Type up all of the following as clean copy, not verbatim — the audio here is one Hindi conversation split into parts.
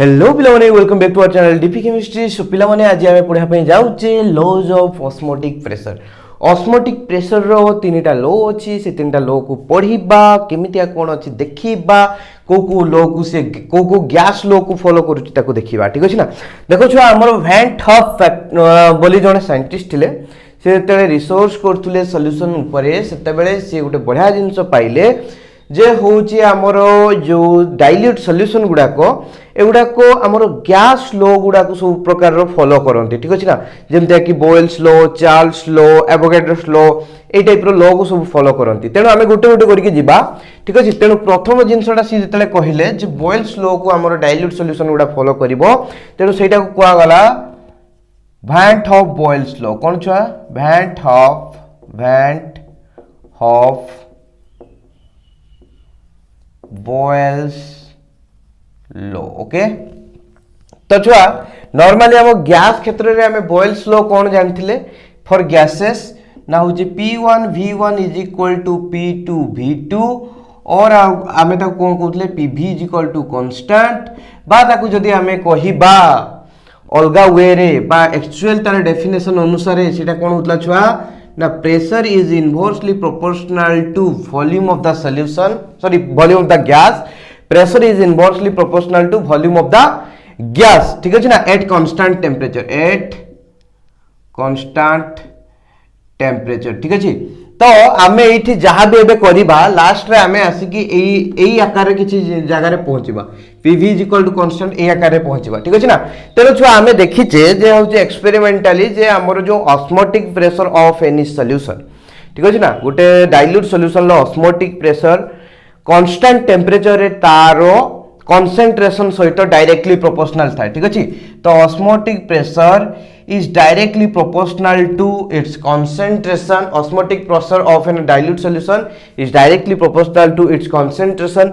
हेलो पिलाने welcome back to our channel DP chemistry. So पिलाने आज आमे पढ़ा पे जाउचे laws of osmotic pressure. Osmotic pressure रो तीनटा लॉ अछि, से तीनटा लॉ को पढ़िबा केमितिया कोन अछि देखिबा, को लॉ को से को गैस लॉ को फॉलो करूची ताको देखिबा। ठीक अछि ना। देखो छुआ हमर वैन टॉप बोली जने साइंटिस्ट थिले, से तेले रिसर्च करथुले सॉल्यूशन ऊपर, सेते बेले से गोटे बढ़िया जिंस पाइले जे होची हमर जो डाइल्यूट सॉल्यूशन गुडाको एगुडाको हमर गैस लॉ गुडाको सब प्रकार रो फॉलो करंती। ठीक अछि ना। जेमते कि Boyle's law, Charles law, Avogadro's law ए टाइप रो लॉ को सब फॉलो करंती। तेनो हमें गोटे गोटे करके जिबा। ठीक अछि। तेनो प्रथम जिंसटा सी जतले कहिले जे बॉयल्स लॉ को हमर डाइल्यूट सॉल्यूशन गुडा फॉलो करबो, तेनो सेटा को कुआ गला वैन टॉप बॉयल्स लॉ। कोन छुआ वैन टॉप बॉयल्स लॉ। ओके, तो छुआ नॉर्मली हम गैस क्षेत्र रे हमें बॉयल्स लॉ कौन जानथिले फॉर गैसेस ना होची P1 V1 is equal to P2 V2 और आमे ता कोन कहथले PV is equal to constant बा ताकू जदी हमें कहिबा अलगा वे रे बा एक्चुअल तार डेफिनेशन अनुसार सेटा कोन होतला छुआ ना pressure is inversely proportional to volume of the solution, sorry volume of the gas. Pressure is inversely proportional to volume of the gas. ठीक है ना। At constant temperature, at constant temperature. ठीक है। तो आमे एठी जहां भी एबे करिबा लास्ट रे आमे आसी कि एई आकार रे किछि जगह रे पहुंचीबा PV is equal to constant एई आकार रे पहुंचीबा। ठीक है ना। तेनो छुआ आमे देखिचे जे होचे एक्सपेरिमेंटली जे हमर जो osmotic pressure of any solution, ठीक है ना, गोटे डाइल्यूट सॉल्यूशन लो ऑस्मोटिक प्रेशर कांस्टेंट टेम्परेचर रे तारो कंसंट्रेशन सहित डायरेक्टली प्रोपोर्शनल था। ठीक है। तो osmotic pressure is directly proportional to its concentration. Osmotic pressure of a dilute solution is directly proportional to its concentration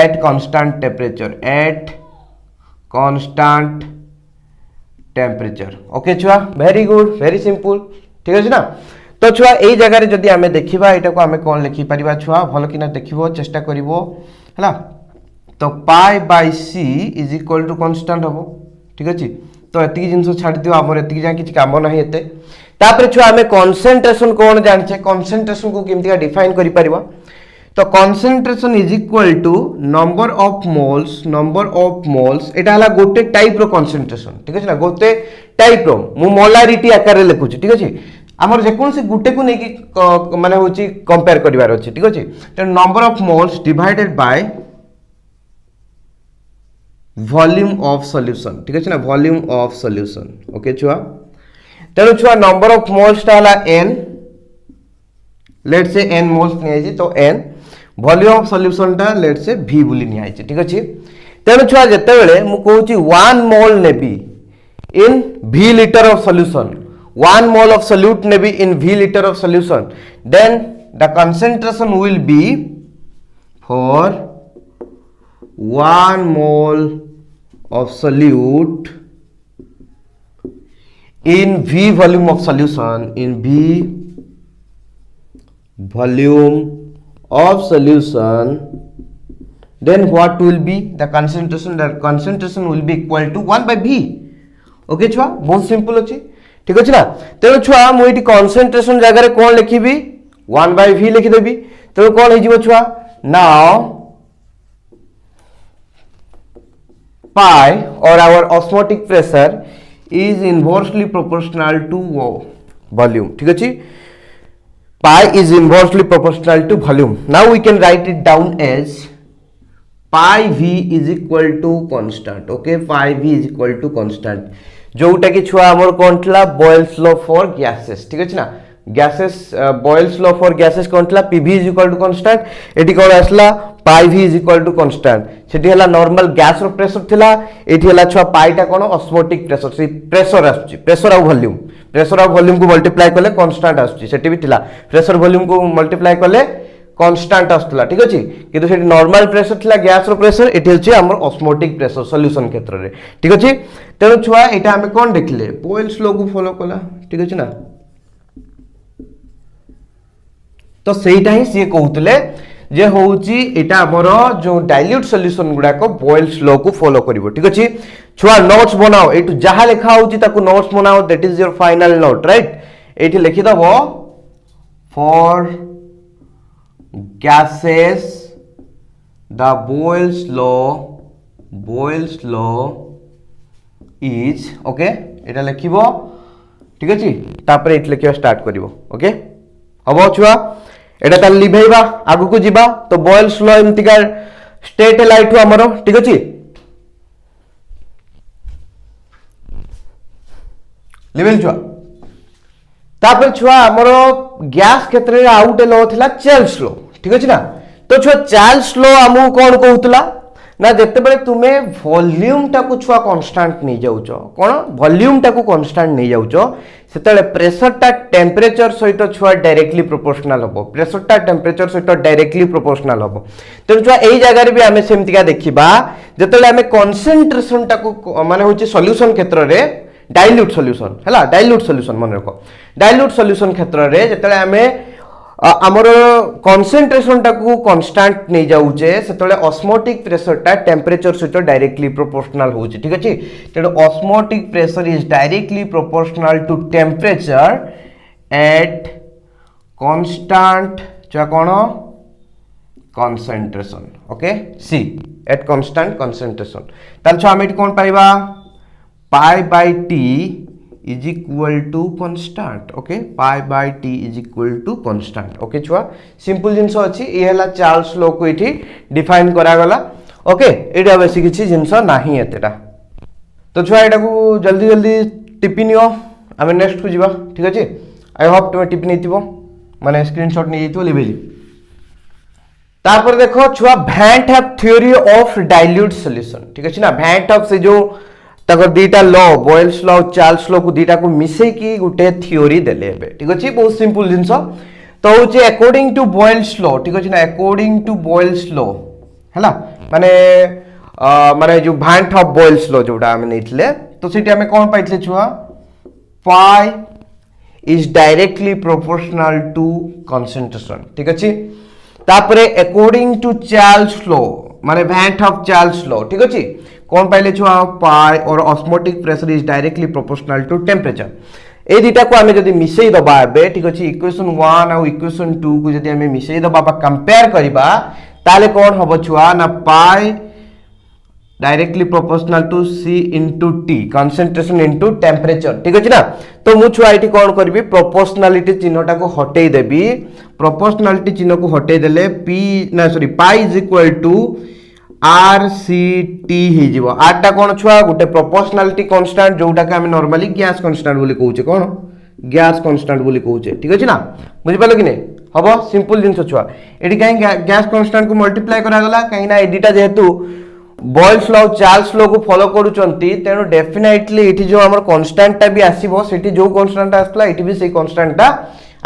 at constant temperature, at constant temperature. Okay छुआ, very good, very simple. ठीक है ना। तो छुआ एई जगह रे जदी हमें देखिबा एटा को हमें कोन लिखि परिबा छुआ भलो किना देखिबो चेष्टा करिवो हला। तो pi by c is equal to constant हबो। ठीक अछि। तो एति जिंस छाडी दियो हमर एति जा किछि काम नाही एते। तापर छुआ हमें कंसंट्रेशन कोन जानछे, कंसंट्रेशन को केमतिका डिफाइन करि परिबा। तो concentration is equal to number of moles एटा हला गोटे टाइप रो कंसंट्रेशन। ठीक अछि ना। गोटे टाइप रो मु मोलारिटी आकार रे लिखुछि। ठीक अछि। हमर जे कोन से गुटे को नै कि माने होछि कंपेयर करिवार अछि। ठीक अछि। तो number of moles divided by volume of solution. ठीक है ना। Volume of solution. ओके छुआ। तेणु छुआ नंबर ऑफ मोल्स टा n, लेट से n मोल्स नि तो n, वॉल्यूम ऑफ सॉल्यूशन टा लेट से v बोली नि आइछि। ठीक अछि। तेणु छुआ जते बेले मु कहूछि 1 मोल नेबी in v litre of solution, 1 mole of solute नेबी in v litre of solution, then the concentration will be for 1 mole of solute in V volume of solution, in V volume of solution, then what will be the concentration? The concentration will be equal to 1 by V. Okay छुआ, बहुत सिंपल अछि। ठीक अछि ना। तेनो छुआ मु एटी concentration जगह रे कोन लिखिबी 1 by V लिखि देबी। तेनो कोन हे जिवो छुआ now pi or our osmotic pressure is inversely proportional to volume. ठीक है। pi is inversely proportional to volume. Now we can write it down as pi v is equal to constant. Okay, pi v is equal to constant जोटा कि छुआ हमर कोन थला बॉयल्स लॉ फॉर गैसेस। ठीक है ना। Gases Boyle's law for gases कोन थला PV is equal to constant, एटी कोन आसला pi v is equal to constant। सेठी हला नॉर्मल गैस रो प्रेशर थिला, एठी हला छुआ पाईटा कोन ऑस्मोटिक प्रेशर, से प्रेशर आसुची, प्रेशर और वॉल्यूम, प्रेशर और वॉल्यूम को मल्टीप्लाई करले कांस्टेंट आसुची। सेठी भी थिला प्रेशर वॉल्यूम को मल्टीप्लाई करले कांस्टेंट आस्तला। ठीक अछि। किंतु सेठी नॉर्मल प्रेशर थिला गैस रो प्रेशर, एठी होची हमर ऑस्मोटिक प्रेशर सॉल्यूशन क्षेत्र रे। ठीक अछि। तेनु छुआ एटा हमें कोन देखले बॉयल्स लॉ को फॉलो कला। ठीक अछि ना। तो सेटा ही से कहउतले जे होउची एटा हमरो जो डाइल्यूट सॉल्यूशन गुडा को बॉयल्स लॉ को फॉलो करिवो ठीक अछि छुआ नोट्स बनाओ एटु जहा लिखा होउची ताको नोट्स बनाओ that is your final note right एठी लिखि दबो for gases the Boyle's law is okay एटा लिखिबो ठीक अछि तापर एठी लिखिबा स्टार्ट करिवो ओके हबो छुआ एटा त लिभेइबा आगु को जिबा तो बॉयल्स लॉ एमतिका स्टेट लाइट हमरो ठीक अछि लेवल छुआ तापर छुआ हमरो गैस क्षेत्र रे आउट लॉ थिला चार्ल्स लॉ ठीक अछि ना तो छुआ चार्ल्स लॉ हमहु कोन कहउतला ना जते बेले तुमे वॉल्यूम टा को छुआ कांस्टेंट नै जाउचो कोन वॉल्यूम टा को कांस्टेंट नै जाउचो सेतले प्रेशर टा टेंपरेचर सहित छुआ डायरेक्टली प्रोपोर्शनल होबो प्रेशर टा टेंपरेचर सहित डायरेक्टली प्रोपोर्शनल होबो तो छुआ एई जगह रे भी हमें सेमतिका देखिबा जतेले हमें कंसंट्रेशन टा को माने होची सॉल्यूशन क्षेत्र रे डाइल्यूट सॉल्यूशन हैला डाइल्यूट सॉल्यूशन मन रखो डाइल्यूट सॉल्यूशन क्षेत्र रे जतेले हमें हमर कंसंट्रेशन टा को कांस्टेंट नै जाउचे सेतले ऑस्मोटिक प्रेशर टा टेंपरेचर सहित डायरेक्टली प्रोपोर्शनल होउची ठीक अछि तेडो osmotic pressure is directly proportional to temperature at constant चा कोन concentration okay C at constant concentration ताल छ हम एट कोन पाइबा pi by t is equal to constant okay pi by t is equal to constant okay छुआ सिंपल जिंस अछि ए हला चार्ल्स लॉ को इठी डिफाइन करा गला ओके एटा बेसी किछि जिंस नाही एतेटा तो छुआ एटा को जल्दी जल्दी टिपि नियो हम नेक्स्ट को जिबा ठीक अछि आई होप तुम टिपि नितिबो माने स्क्रीनशॉट नै जइतो लेबेली तापर देखो छुआ van't Hoff theory of dilute solution ठीक अछि ना वैन हैव से जो तकर दीटा law Boyle's law Charles law को दीटा को मिसे की गुटे थ्योरी देले हेबे ठीक अछि बहुत सिंपल जिंस तो होचे अकॉर्डिंग टू बॉयल्स लॉ ठीक अछि ना अकॉर्डिंग टू बॉयल्स लॉ हैला माने माने जो वैन ऑफ बॉयल्स लॉ जोडा हम नेथिले तो सिटी हमें कोन पाइतले छुआ pi is directly proportional to concentration ठीक अछि तापरे अकॉर्डिंग टू चार्ल्स लॉ माने वैन ऑफ चार्ल्स लॉ ठीक अछि कौन पाइले छुआ पाई और osmotic pressure is directly proportional to temperature ए दिटा को हमें जदी मिसेई दबा बे ठीक अछि इक्वेशन 1 और इक्वेशन 2 को जदी हमें मिसेई दबा बा कंपेयर करिबा ताले कोन होबो छुआ ना pi directly proportional to c into t concentration into temperature ठीक अछि ना तो मु छुआ इठी कोन करबी प्रोपोर्शनलिटी चिन्हटा को हटेई देबी प्रोपोर्शनलिटी चिन्ह को हटेई देले p ना sorry pi is equal to RCT हे जीवो आटा कोन छुआ गुटे प्रोपोर्शनलिटी कांस्टेंट जोटा के हम नॉर्मली गैस कांस्टेंट बोली कहउचे कोन गैस कांस्टेंट बोली कहउचे ठीक अछि ना बुझि पालो कि नै हबो सिंपल जिंस छुआ एडी काई गैस कांस्टेंट को मल्टीप्लाई करा गला काई ना एडिटा जेहेतु बॉयल्स लॉ चार्ल्स लॉ को फॉलो करूचंती तेनो डेफिनेटली एठी जो हमर कांस्टेंट ता भी आसीबो सेठी जो कांस्टेंट आसला एठी भी सेही कांस्टेंट ता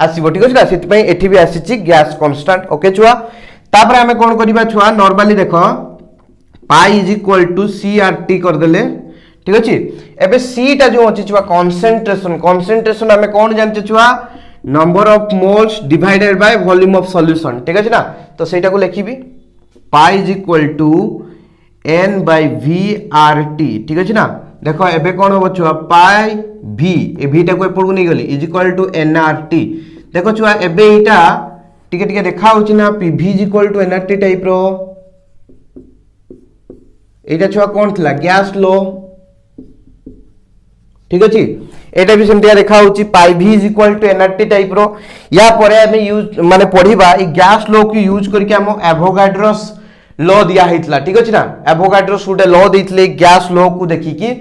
आसीबो ठीक अछि ना सेति पई एठी भी आसीची गैस कांस्टेंट ओके छुआ तापर हमें कोन करिबा छुआ नॉर्मली देखो pi is equal to CRT कर देले ठीक अछि एबे C टा जो अछि छुआ कंसंट्रेशन कंसंट्रेशन हमें कोन जानते छुआ number of moles divided by volume of solution ठीक अछि ना तो सेटा को लिखिबी pi is equal to N by VRT ठीक अछि ना देखो एबे कोन होबो छुआ पाई V ए V टा को एपड़ को नै गली इज इक्वल टू NRT देखो छुआ एबे इटा टिके टिके देखा होछि ना PV is equal to NRT type रो एटा छुआ कोन थला गैस लो ठीक अछि एटा भी सेमतिया देखा होछि pi v is equal to NRT type रो या परे हमें यूज माने पढिबा ई गैस लो को यूज करके हम एवोगाड्रोस लॉ दिया हितला ठीक अछि ना एवोगाड्रोस गुटे लॉ दैतले गैस लो को देखि कि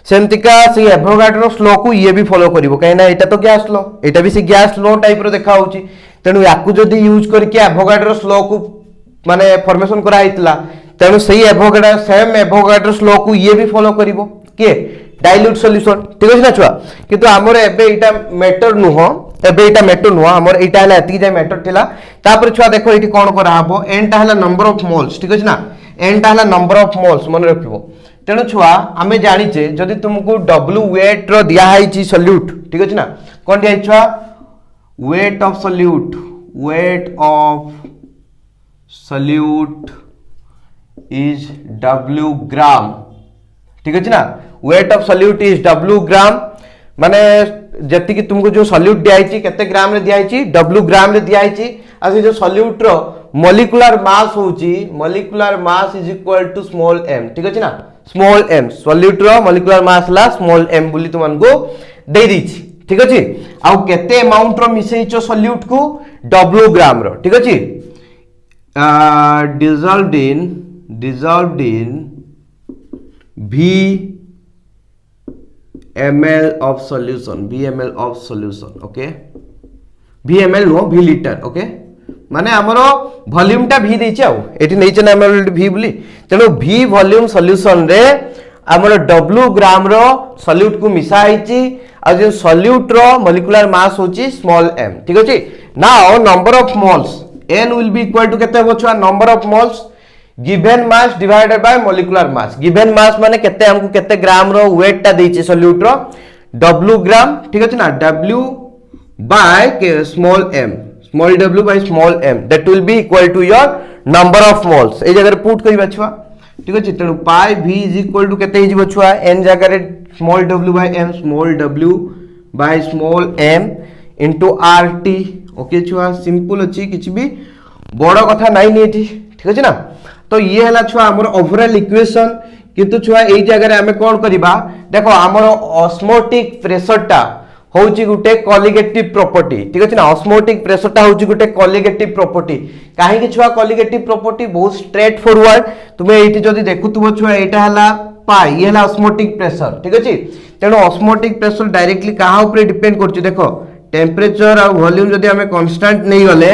सेमतिका से एवोगाड्रोस लॉ को ये भी फॉलो करिवो काहे ना एटा तो गैस लॉ एटा भी से गैस लॉ टाइप रो देखा होछि तेनु याकू जदी यूज करके एवोगाड्रोस लॉ को माने फॉर्मेशन करा हितला तेनु सही एवोगाड्रोस लॉ को ये भी फॉलो करिवो के डाइल्यूट सॉल्यूशन ठीक अछि ना छुआ किंतु हमर एबे इटा मैटर नुहो एबे इटा मैटर नुहो हमर इटा हला एति जे मैटर थिला तापर छुआ देखो इटी कोन करा हबो n टा हला नंबर ऑफ मोल्स ठीक अछि ना n टा हला नंबर ऑफ मोल्स मन रखिबो तेनु छुआ हमें जानि छे जदी तुमको w वेट रो दिया है ची सॉल्यूट ठीक अछि ना कोन दिया छुआ weight of solute is W ग्राम, ठीक अच्छे ना, weight of solute is W ग्राम, माने जति कि तुमको जो सल्यूट दिखाई केते ग्राम रे दिखाई W ग्राम रे दिखाई। आज जो सल्यूट रो मॉलिक्यूलर मास होची, molecular mass is equal to small m, ठीक अच्छे ना, स्मॉल m सल्यूट रो मॉलिक्यूलर मास ला स्मॉल m बोली तुमको दे दीची, ठीक अच्छे। आ केते अमाउंट रो मिसेइचो सल्यूट को W ग्राम रो, ठीक अच्छे। dissolved in V ml of solution, V ml of solution, okay, V ml नो V लीटर, ओके, माने हमरो वॉल्यूम टा V देछि आउ एठी नै छै ना हमर V बोली, तेनो V वॉल्यूम सॉल्यूशन रे हमरो W ग्राम रो सॉल्यूट को मिसा आइछि आ जे सॉल्यूट रो मॉलिक्यूलर मास होछि स्मॉल m, ठीक अछि। Now number of moles n will be equal to केते हो छुआ number of moles given mass divided by molecular mass. Given mass माने केते हमको केते ग्राम रो वेट टा देछि सॉल्यूट रो W ग्राम, ठीक अछि ना, W by small m, small w by small m, that will be equal to your number of moles। ए जगह पुट करिबा छुआ, ठीक अछि। तेनु पाई v is equal to केते हिजबो छुआ n जगह रे small w by m, small w by small m into rt, okay छुआ, सिंपल अछि, किछि भी बड़ कथा नाही नेठी, ठीक अछि ना। तो ये हला छुआ हमर ओवरऑल इक्वेशन, किंतु छुआ एई जगह रे हमें कोन करिबा, देखो हमर ऑस्मोटिक प्रेशर टा होउची गुटे कॉलिगेटिव प्रॉपर्टी, ठीक अछि ना, ऑस्मोटिक प्रेशर टा होउची गुटे कॉलिगेटिव प्रॉपर्टी। काहे कि छुआ कॉलिगेटिव प्रॉपर्टी बहुत स्ट्रेट फॉरवर्ड, तुमे एठी जदी देखुतबो छुआ एटा हला पाई, ये हला ऑस्मोटिक प्रेशर, ठीक अछि। तेनो ऑस्मोटिक प्रेशर डायरेक्टली कहा ऊपर डिपेंड करछि, देखो टेम्परेचर और वॉल्यूम जदी हमें कांस्टेंट नहीं गले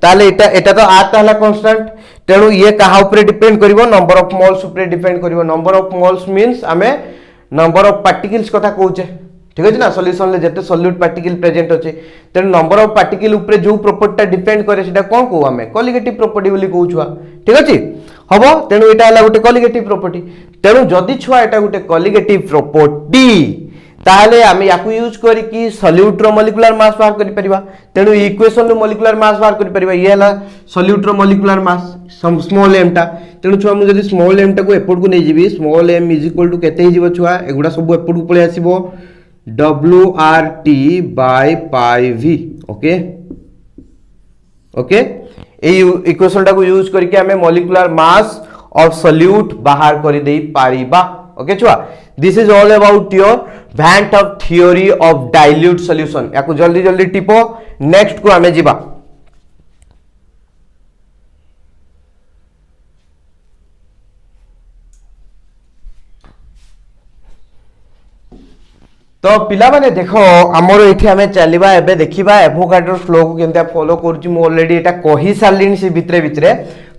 ताले एटा तो आता हला कांस्टेंट, तेनु ये कहा ऊपर डिपेंड करिवो, नंबर ऑफ मोल्स ऊपर डिपेंड करिवो। नंबर ऑफ मोल्स मींस हमें नंबर ऑफ पार्टिकल्स कथा कहूचे, ठीक अछि ना, सॉल्यूशन ले जते सॉल्यूट पार्टिकल प्रेजेंट अछि, तेनु नंबर ऑफ पार्टिकल ऊपर जो प्रॉपर्टी डिपेंड करे सेटा कोन को हमें कॉलिगेटिव प्रॉपर्टी बोली कहू छुआ, ठीक अछि हबो। तेनु एटा हला गुटे कॉलिगेटिव प्रॉपर्टी, तेनु जदी छुआ एटा गुटे कॉलिगेटिव प्रॉपर्टी ताहले हम याकू यूज करी कि सॉल्यूट रो मॉलिक्यूलर मास बाहर करि परिबा। तेनु इक्वेशन रो मॉलिक्यूलर मास बाहर करि परिबा, ये हला सॉल्यूट रो मॉलिक्यूलर मास स्मॉल m टा। तेनु छुआ मु जदी स्मॉल m टा को एपोर्ट को नै जिवि, small m is equal to केते हि जिवो छुआ, एगुडा सब एपोर्ट को पळे आसीबो WRT by pi v, okay okay. ए इक्वेशन टा को यूज करके हमें मॉलिक्यूलर मास ऑफ सॉल्यूट बाहर करि देई पारिबा, ओके छुआ। This is all about your वैंट of theory of dilute solution. याको जल्दी जल्दी टिपो, नेक्स्ट को हमें जिबा। तो पिला माने देखो हमरो एठी हमें चलीबा एबे देखिबा एवोगाड्रो फ्लो को केनता फॉलो करछि। मु ऑलरेडी एटा कहि सारलिन से भितरे भितरे,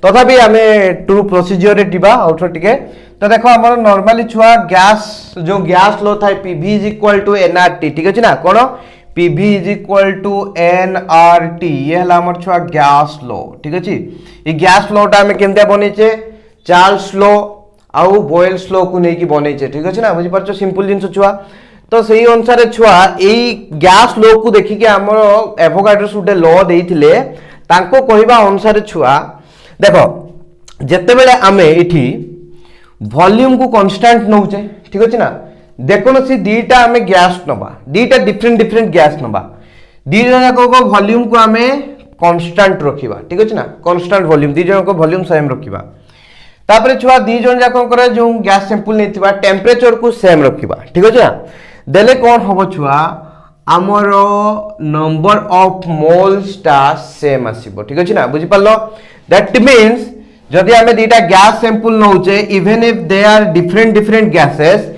तथापि हमें टू प्रोसीजर रे दिबा आउट टिके। तो देखो हमरो नॉर्मली छुआ गैस जो गैस लो थाए pv is equal to nrt, ठीक अछि ना, कोन pv is equal to nrt, ये हला हमर छुआ गैस लो, ठीक अछि। ई गैस लो टा हमें केनता बनै छे चार्ल्स लो आउ बॉयल्स लो को नै कि बनै छे, ठीक अछि ना, बुझि परछो सिंपल जिंस छुआ। तो सही अनुसार छुआ एई गैस लो को देखि के हमरो एवोगाड्रो सुटे लो देइथिले, तांको कहिबा अनुसार छुआ देखो जत्ते बेले आमे इठी वॉल्यूम को कांस्टेंट नउचे, ठीक अछि ना, देखोनो सी दीटा हमें गैस नबा, दीटा डिफरेंट डिफरेंट गैस नबा, दीटा जाको को वॉल्यूम को हमें कांस्टेंट रखिबा, ठीक अछि ना, कांस्टेंट वॉल्यूम, दी जन को वॉल्यूम सेम रखिबा। तापरे छुआ दी जन जाको करे जो गैस सैंपल नैथिबा टेम्परेचर को सेम रखिबा, ठीक अछि ना। देले कोन होबो छुआ हमरो नंबर ऑफ मोल्स टा सेम आसीबो, ठीक अछि ना, बुझि पालो। दैट मींस जदि हमें दीटा गैस सैंपल नउचे, even if they are different different gases,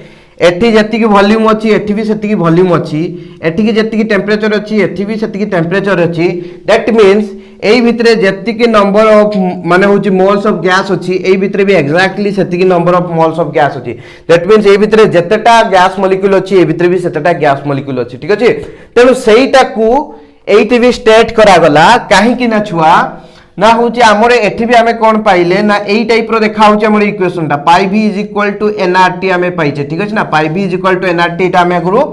एठी जति की वॉल्यूम अछि एठी भी सेति की वॉल्यूम अछि, एठी की जति की टेम्परेचर अछि एठी भी सेति की टेम्परेचर अछि, दैट मींस एई भितरे जति की नंबर ऑफ माने होची मोल्स ऑफ गैस अछि, एई भितरे भी एग्जैक्टली सेति की number of moles of gas अछि। दैट मींस एई भितरे जतेटा गैस मॉलिक्यूल अछि एई भितरे भी सेतेटा गैस मॉलिक्यूल अछि, ठीक अछि। तेनु सेईटा को एईटी भी स्टेट करा गला, काहे कि ना छुआ ना हूँ आमर एठी भी आमे कौन पाइले ना एई टाइप रो देखा हूँ आमर इक्वेशन टा पाई भी इज इक्वल टू एनआरटी आमे पाइचे ठीक अछि ना पाई भी इज इक्वल टू एनआरटी टा आमे आगु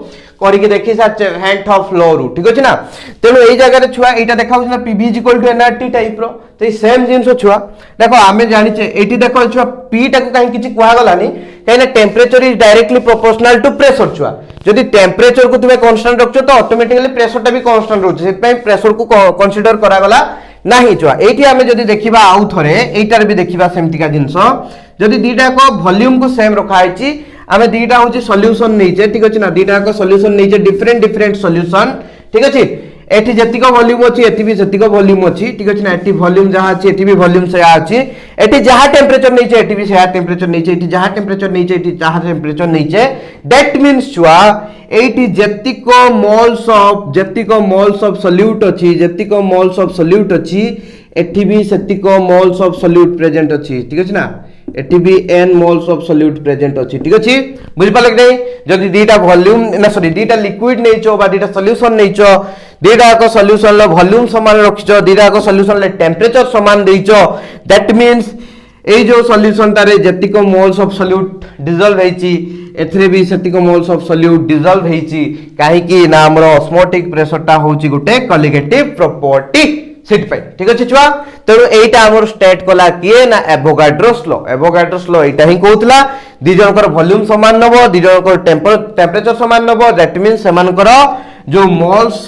करिके देखि साचे हैंड ऑफ लॉ रू ठीक अछि ना तेनु एई जगह रे छुआ एटा देखा हूँ ना PV is equal to NRT type रो तो ई सेम जिंस छुआ देखो आमे जानि छे एटी देखो छुआ पी टा को काहे किछि कुआ गलानी काहे ना temperature is directly proportional to pressure छुआ जदि टेंपरेचर को तुमे कांस्टेंट रखछो तो ऑटोमेटिकली प्रेशर टा भी कांस्टेंट रहउछ सेत पई प्रेशर को कंसीडर करा गला नाही छुआ एठी आमे जदि देखिबा आउ थरे एटार भी देखिबा सेमति का जिंस जदि दीटा को वॉल्यूम को सेम रखा आइछि आमे दीटा होछि सॉल्यूशन नैचे ठीक अछि ना दीटा को सॉल्यूशन नैचे डिफरेंट सॉल्यूशन ठीक अछि एठी जतिक वॉल्यूम अछि एठी भी जतिक वॉल्यूम अछि ठीक अछि ना एठी वॉल्यूम जहा अछि एठी भी वॉल्यूम से अछि एठी जहा टेंपरेचर नैचे एठी भी सेहा टेंपरेचर नैचे एठी जहा टेंपरेचर नैचे एठी जहा टेंपरेचर नैचे दैट मींस छुआ एठी जतिक मोल्स ऑफ सॉल्यूट अछि जतिक मोल्स ऑफ सॉल्यूट अछि एठी भी सेतिक मोल्स ऑफ सॉल्यूट प्रेजेंट अछि ठीक अछि ना एठी भी n moles of solute present अछि ठीक अछि बुझि पाले कि नै जदि दीटा वॉल्यूम ना सॉरी दीटा लिक्विड नैचो बा दीटा सॉल्यूशन नैचो दीटा को सॉल्यूशन ल वॉल्यूम समान रखिचो दीटा को सॉल्यूशन ले टेंपरेचर समान देइचो दैट मींस ए जो सॉल्यूशन तारे जतिक मोल्स ऑफ सॉल्यूट डिसॉल्व हेची एथरे भी सेतिक मोल्स ऑफ सॉल्यूट डिसॉल्व हेची काहे कि ना हमर ऑस्मोटिक प्रेशर टा होची गुटे कॉलिगेटिव प्रॉपर्टी सिट पाई ठीक अछि छुआ तेणु एटा हमर स्टेट कला किए ना एवोगाड्रोस लॉ एटा ही कहउतला दि जनकर वॉल्यूम समान नबो दि जनकर टेंपरेचर समान नबो दैट मींस समानकर जो मोल्स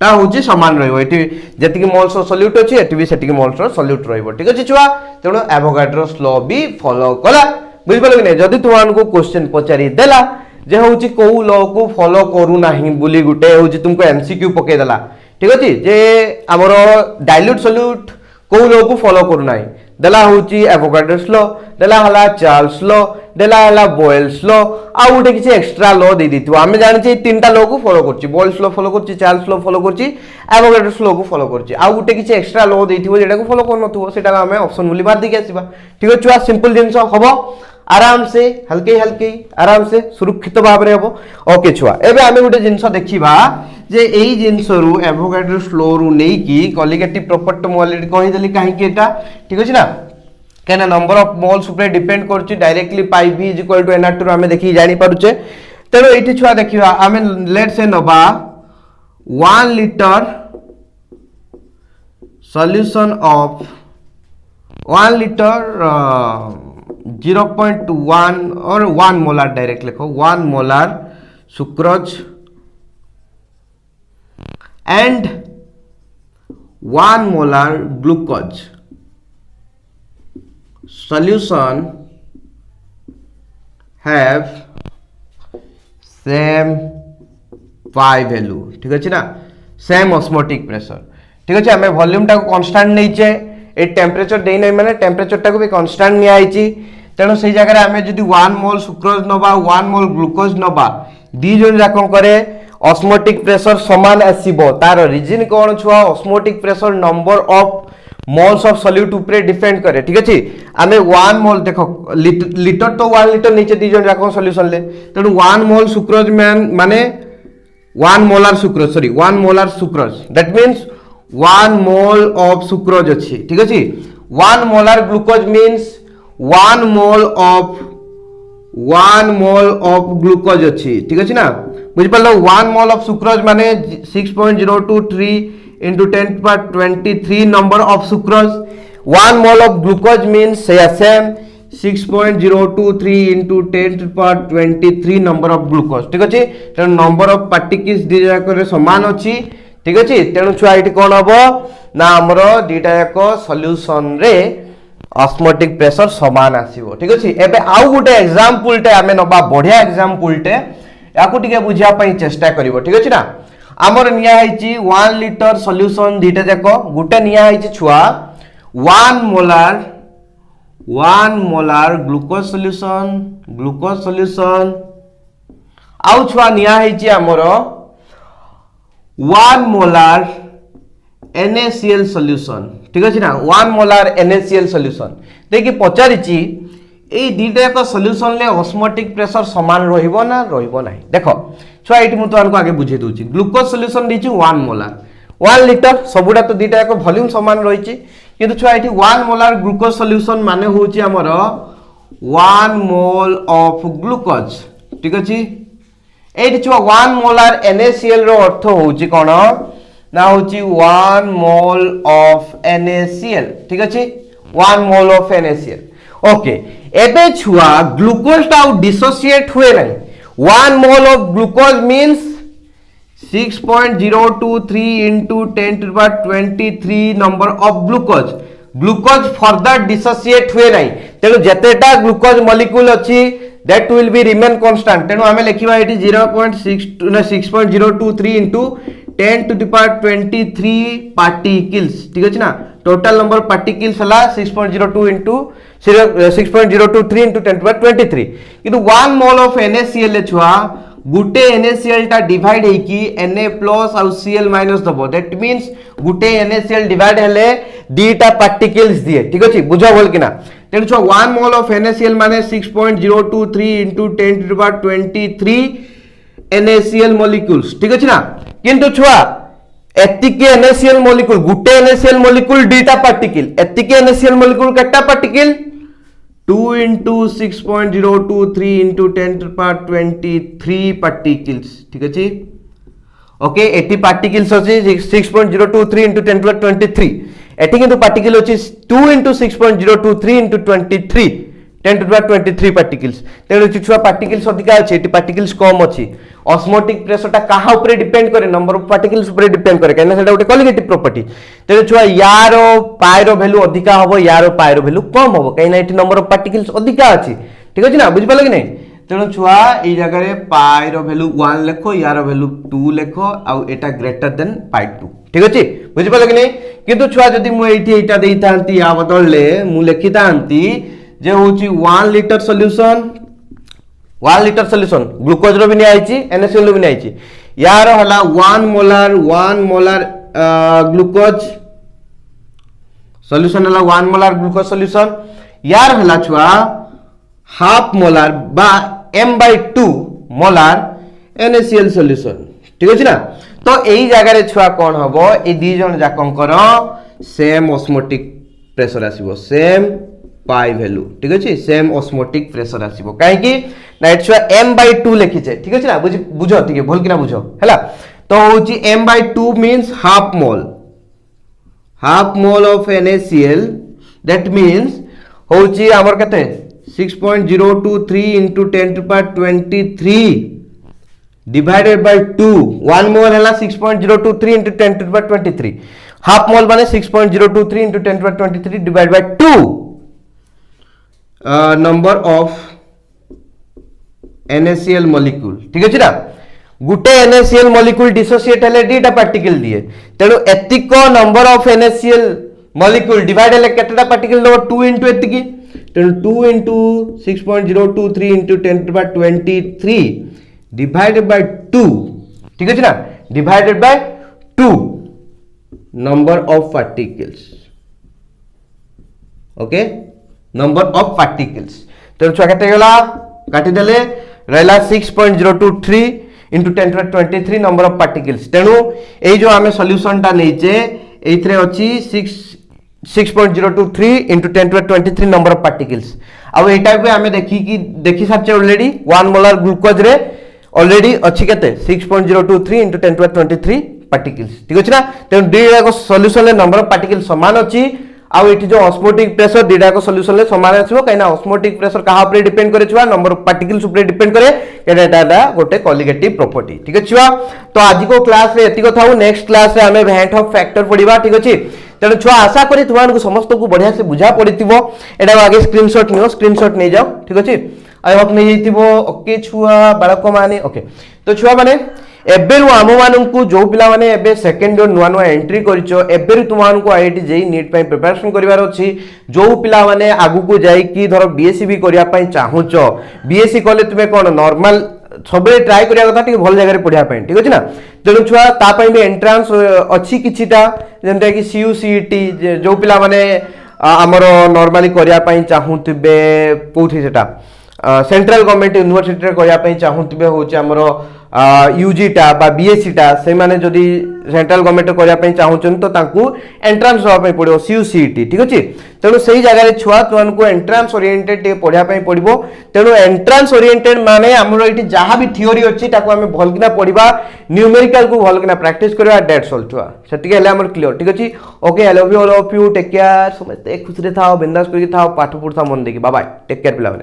ता होची समान रहइबो एटी जतिक मोल्स ऑफ सॉल्यूट अछि एटी भी सेटिक मोल्स ऑफ सॉल्यूट रहइबो ठीक अछि छुआ तेणु एवोगाड्रोस लॉ भी फॉलो कला बुझि पालो कि नै जदि तुमान को क्वेश्चन पचारि देला जे होची को लॉ को फॉलो करू नाही बुली गुटे होची तुमको एमसीक्यू पके देला ठीक अछि जे हमरो डाइल्यूट सॉल्यूट को लॉ को फॉलो करू नाही देला होची एवोगाड्रोस लॉ देला हला चार्ल्स लॉ देला हला बॉयल्स लॉ आ उठे किछि एक्स्ट्रा लॉ दे दितु आमे जानि छै तीनटा लॉ को फॉलो करछि बॉयल्स लॉ फॉलो करछि चार्ल्स लॉ फॉलो करछि एवोगाड्रोस लॉ को फॉलो करछि आ उठे किछि एक्स्ट्रा लॉ देथिबो जेटा को फॉलो करनथुबो सेटा आमे ऑप्शन बुली बार दिके आसीबा ठीक अछि सिंपल जिंस हबो आराम से हल्के आराम से सुरक्षित भाव रे हबो ओके छुआ एबे आमे गुटे जिंस देखिबा जे एई जिंस रु एवोगाड्रोस लॉ रु नेई की कॉलिगेटिव प्रॉपर्टी मु ऑलरेडी कहि देली काहे कि एटा ठीक अछि ना केना नंबर ऑफ मोल्स ऊपर डिपेंड करछि डायरेक्टली पाई v = nr2 हमें देखि जानि पारुछे तेनो एठी छुआ देखिबा हमें लेट्स से नबा 1 लीटर सॉल्यूशन ऑफ 1 लीटर 0.1 और 1 मोलार डायरेक्ट लिखो 1 molar sucrose and 1 molar glucose solution have same pi value ठीक अछि ना सेम ऑस्मोटिक प्रेशर ठीक अछि हमें वॉल्यूम टा को कांस्टेंट नै छै ए टेंपरेचर देइ नै माने टेंपरेचर टा को भी कांस्टेंट नै आइछि तेनो सेही जगह रे हमें जदी 1 मोल सुक्रोज नबा 1 मोल ग्लूकोज नबा दी जन जाको करे ऑस्मोटिक प्रेशर समान आसीबो तार रीजन कोन छुआ osmotic pressure number of moles of solute ऊपर डिपेंड करे ठीक अछि हमें 1 मोल देखो लीटर तो 1 लीटर नीचे दी जन जाको सॉल्यूशन ले तेनु 1 मोल सुक्रोज माने 1 molar sucrose sorry 1 molar sucrose that means 1 mole of sucrose अछि ठीक अछि 1 molar glucose means 1 mole of glucose अछि ठीक अछि ना बुझ पालो 1 मोल ऑफ सुक्रोज माने 6.023 into 10^23 number of sucrose 1 mole of glucose means same 6.023 into 10^23 number of glucose ठीक अछि त नंबर ऑफ पार्टिकल्स दी जाकर समान अछि ठीक अछि तेनु छुआ इटी कोन हबो ना हमरो दीटा एक सॉल्यूशन रे ऑस्मोटिक प्रेशर समान आसीबो ठीक अछि एबे आउ गुटे एग्जांपल टे हमें नबा बढ़िया एग्जांपल टे याकू टिके बुझिया पई चेष्टा करिवो ठीक अछि ना हमर निया हैछि 1 लीटर सॉल्यूशन दीटा जाको गुटे निया हैछि छुआ 1 मोलार ग्लूकोज सॉल्यूशन आउ छुआ निया हैछि हमर 1 मोलार NaCl सॉल्यूशन ठीक अछि ना 1 मोलार NaCl सॉल्यूशन देखि पचारिछि ए दीटा का सॉल्यूशन ले ऑस्मोटिक प्रेशर समान रहिबो ना रहिबो नाही देखो छुआ एटी मु तो आगे बुझे दूची ग्लूकोज सॉल्यूशन दिछि 1 मोलार 1 लीटर सबुडा तो दीटा का वॉल्यूम समान रहिछि किंतु छुआ एठी 1 मोलार ग्लूकोज सॉल्यूशन माने होची हमर 1 मोल ऑफ ग्लूकोज ठीक अछि एठी छुआ 1 मोलार NaCl रो अर्थ होची कोन ना होची 1 मोल ऑफ NaCl ठीक अछि 1 मोल ऑफ NaCl ओके एबे छुआ ग्लूकोज टा डिसोसिएट हुए नहीं 1 mole of glucose means 6.023 into 10 to the power 23 number of glucose glucose further dissociate हुए नहीं तेणु जतेटा ग्लूकोज मॉलिक्यूल अछि that will be remain constant तेणु आमे लिखिबा eighty 6.023 into 10 to the power 23 particles ठीक अछि ना टोटल नंबर ऑफ पार्टिकल्स हला 6.02 into 6.023 into 10 to the power 23 किंतु 1 मोल ऑफ NaCl छुआ गुटे NaCl टा डिवाइड है कि Na प्लस और Cl माइनस दबो that means Gute NaCl divide हेले दीटा पार्टिकल्स दिए ठीक अछि बुझा बोल किना तेन छो 1 मोल ऑफ NaCl माने 6.023 into 10 to the power 23 NaCl molecules ठीक अछि ना किंतु छुआ एतिके NaCl मॉलिक्यूल गुटे NaCl मॉलिक्यूल दीटा पार्टिकल एतिके NaCl मॉलिक्यूल कट्टा particle 2 into 6.023 into 10 to the power 23 particles ठीक अछि ओके 80 particles अछि 6.023 into 10 to the power 23 एठी किंतु पार्टिकल अछि 2 into 6.023 into 23 10 to the power 23 particles तेणु छुआ पार्टिकल्स अधिका अछि एठी पार्टिकल्स कम अछि ऑस्मोटिक प्रेशर टा कहा ऊपर डिपेंड करे नंबर ऑफ पार्टिकल्स ऊपर डिपेंड करे कहना सेटा उटे कोलिगेटिव प्रॉपर्टी तेणु छुआ यारो पाई रो वैल्यू अधिका हबो यारो पाई रो वैल्यू कम हबो कहना एठी नंबर ऑफ पार्टिकल्स अधिका अछि ठीक अछि ना बुझ पालो कि नहीं तेणु छुआ ई जगह रे पाई रो वैल्यू 1 लेखो यारो वैल्यू 2 लेखो आ एटा ग्रेटर देन पाई 2 ठीक अछि बुझ पालो कि नहीं किंतु छुआ जदी मु एठी एटा देइतांती आ बदलले मु लेखितांती जे होची 1 litre solution 1 litre solution glucose रो भी नहीं आइची NaCl रो भी नहीं आइची यार हला 1 मोलार ग्लूकोज सॉल्यूशन हला 1 मोलार ग्लूकोज सॉल्यूशन यार हला छुआ हाफ मोलार बा m/2 मोलार NaCl सॉल्यूशन ठीक अछि ना तो एई जगह रे छुआ कोन हबो ए दी जन जाकंकर सेम ऑस्मोटिक प्रेशर आसीबो सेम पाई वैल्यू ठीक अछि सेम ऑस्मोटिक प्रेशर आसीबो काहे कि नाइट छुआ m/2 लिखि छै ठीक अछि ना बुझो ठीक है भूल कि ना बुझो हैला तो होची m/2 means half mole of NaCl that means होची हमर कते 6.023 into 10 to the power 23 divided by 2 1 मोल हला 6.023 into 10 to the power 23 half mole माने 6.023 into 10 to the power 23 divided by 2 number of NaCl molecule ठीक अछि ना गुटे NaCl molecule dissociate हेले दीटा पार्टिकल दिए तेणु एतिको number of NaCl molecule divide हेले केतेटा पार्टिकल दो 2 into एतिकी तेणु 2 into 6.023 into 10 to the power 23 divided by 2 ठीक अछि ना divided by 2 number of particles okay number of particles तेणु छुआ केते गेला काटी देले रहला 6.023 into 10 to the power 23 number of particles तेणु एई जो आमे सॉल्यूशन टा नैचे एइथरे अछि 6.023 into 10 to the power 23 number of particles अब एटा पे आमे देखि साचे ऑलरेडी 1 मोलर ग्लूकोज रे ऑलरेडी अछि केते 6.023 into 10 to the power 23 particles ठीक अछि ना तेणु डी को सॉल्यूशन ले नंबर ऑफ पार्टिकल्स समान अछि आउ एठी जो ऑस्मोटिक प्रेशर दीडा को सॉल्यूशन ले समान आछो काइना ऑस्मोटिक प्रेशर कहा ऊपर डिपेंड करे छुआ नंबर ऑफ पार्टिकल्स ऊपर डिपेंड करे एटा गोटे कोलिगेटिव प्रॉपर्टी ठीक अछि छुआ तो आज को क्लास रे एति कथाउ नेक्स्ट क्लास रे हमें वेट ऑफ फैक्टर पढिबा ठीक अछि तेणु छुआ आशा करी तुमान को समस्त को बढ़िया से बुझा पड़िथिबो एटा आगे स्क्रीनशॉट नै जाओ ठीक अछि आई होप नै जइथिबो ओके छुआ बालक माने ओके तो छुआ माने एबेरु आम माननकु जो पिला माने एबे सेकंड ईयर नुआ नुआ एंट्री करिचो एबेरु तुमानकु आईआईटी जेई नीट पई प्रिपरेशन करिवार अछि जो पिला माने आगु को जाई कि धरो बीएससी भी करिया पई चाहुचो बीएससी कले तुमे कोन नॉर्मल सबे ट्राई करिया कथा ठीक भल जगह रे पढिया पई ठीक अछि ना तेणु छुआ ता पई भी एंट्रांस अछि किछिटा जेंता कि सीयू सीईटी जो पिला माने हमरो नॉर्मली करिया पई चाहुतिबे कोठी सेटा सेंट्रल गवर्नमेंट यूनिवर्सिटी रे करिया पई चाहुतिबे होचे हमरो यूजीटा बा बीएससीटा से माने जदि सेंट्रल गवर्नमेंट करने चाहूँ तो तांकू एंट्रांस देवाई पड़ो सीयूसीटी ठीक अच्छे तेणु से ही जगह छुआ तुमको एंट्रांस ओरिएंटेड पढ़ाई पड़ो तेणु एंट्रांस ओरिएंटेड माने आमर ये जहाँ भी थियोरी अच्छी आम भलकिना पढ़ा न्यूमेरिकल को भलकिना प्रैक्टिस करवा डेट्स ऑल छुआ से आमर क्लियर ठीक अच्छे okay I love you all of you take care समस्त खुशी था बिंदास करके था पाठ पढ़ा मन देखिए बाय टेक केयर पिला।